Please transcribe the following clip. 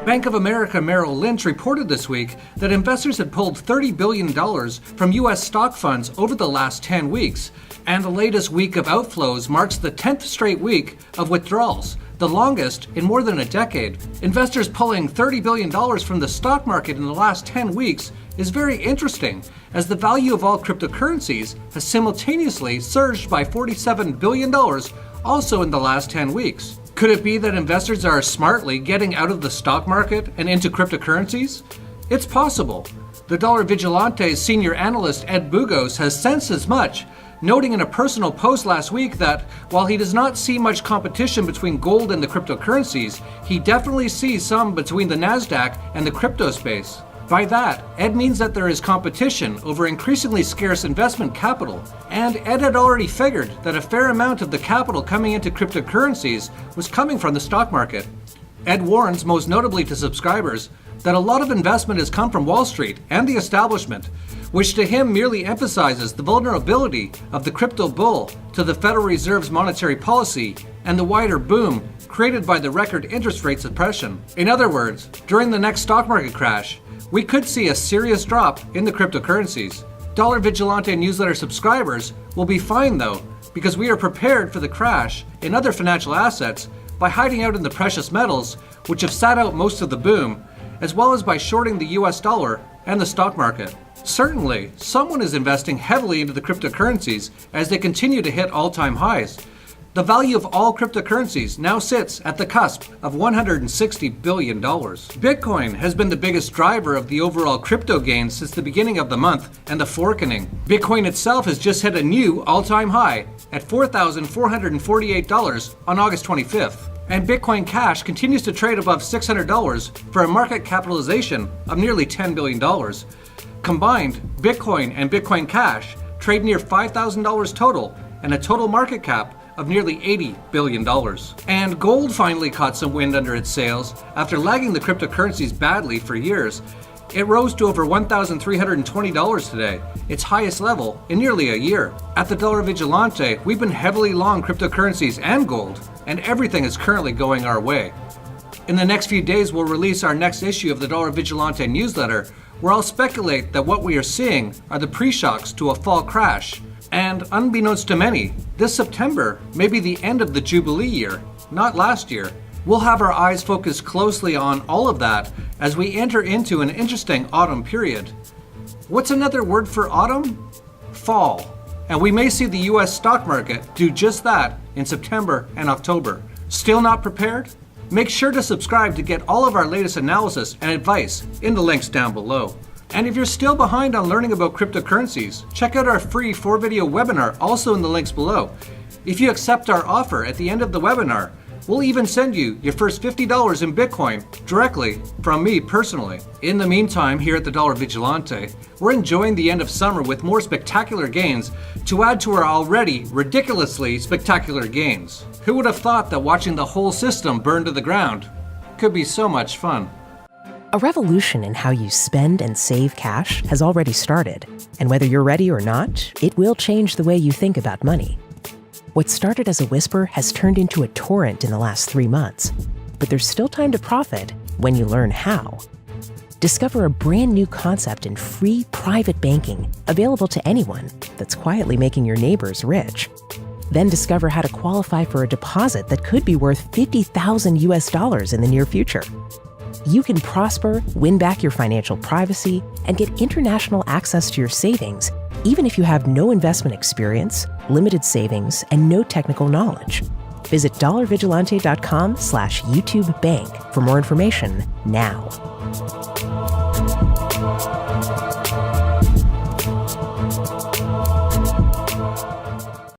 Bank of America Merrill Lynch reported this week that investors had pulled $30 billion from U.S. stock funds over the last 10 weeks, and the latest week of outflows marks the 10th straight week of withdrawals, the longest in more than a decade. Investors pulling $30 billion from the stock market in the last 10 weeks is very interesting, as the value of all cryptocurrencies has simultaneously surged by $47 billion also in the last 10 weeks. Could it be that investors are smartly getting out of the stock market and into cryptocurrencies? It's possible. The Dollar Vigilante's senior analyst Ed Bugos has sensed as much, noting in a personal post last week that while he does not see much competition between gold and the cryptocurrencies, he definitely sees some between the Nasdaq and the crypto space. By that, Ed means that there is competition over increasingly scarce investment capital, and Ed had already figured that a fair amount of the capital coming into cryptocurrencies was coming from the stock market. Ed warns, most notably to subscribers, that a lot of investment has come from Wall Street and the establishment, which to him merely emphasizes the vulnerability of the crypto bull to the Federal Reserve's monetary policy and the wider boom created by the record interest rate suppression. In other words, during the next stock market crash, we could see a serious drop in the cryptocurrencies. Dollar Vigilante newsletter subscribers will be fine though, because we are prepared for the crash in other financial assets by hiding out in the precious metals, which have sat out most of the boom, as well as by shorting the US dollar and the stock market. Certainly, someone is investing heavily into the cryptocurrencies as they continue to hit all-time highs. The value of all cryptocurrencies now sits at the cusp of $160 billion. Bitcoin has been the biggest driver of the overall crypto gains since the beginning of the month and the forking. Bitcoin itself has just hit a new all-time high at $4,448 on August 25th. And Bitcoin Cash continues to trade above $600 for a market capitalization of nearly $10 billion. Combined, Bitcoin and Bitcoin Cash trade near $5,000 total and a total market cap of nearly $80 billion. And gold finally caught some wind under its sails after lagging the cryptocurrencies badly for years. It rose to over $1,320 today, its highest level in nearly a year. At the Dollar Vigilante, we've been heavily long cryptocurrencies and gold, and everything is currently going our way. In the next few days, we'll release our next issue of the Dollar Vigilante newsletter, where I'll speculate that what we are seeing are the pre-shocks to a fall crash. And unbeknownst to many, this September may be the end of the Jubilee year, not last year. We'll have our eyes focused closely on all of that as we enter into an interesting autumn period. What's another word for autumn? Fall. And we may see the US stock market do just that in September and October. Still not prepared? Make sure to subscribe to get all of our latest analysis and advice in the links down below. And if you're still behind on learning about cryptocurrencies, check out our free 4-video webinar also in the links below. If you accept our offer at the end of the webinar, we'll even send you your first $50 in Bitcoin directly from me personally. In the meantime, here at the Dollar Vigilante, we're enjoying the end of summer with more spectacular gains to add to our already ridiculously spectacular gains. Who would have thought that watching the whole system burn to the ground could be so much fun? A revolution in how you spend and save cash has already started, and whether you're ready or not, it will change the way you think about money. What started as a whisper has turned into a torrent in the last 3 months, but there's still time to profit when you learn how. Discover a brand new concept in free private banking available to anyone that's quietly making your neighbors rich. Then discover how to qualify for a deposit that could be worth $50,000 in the near future. You can prosper, win back your financial privacy, and get international access to your savings, even if you have no investment experience, limited savings, and no technical knowledge. Visit dollarvigilante.com/YouTubeBank for more information now.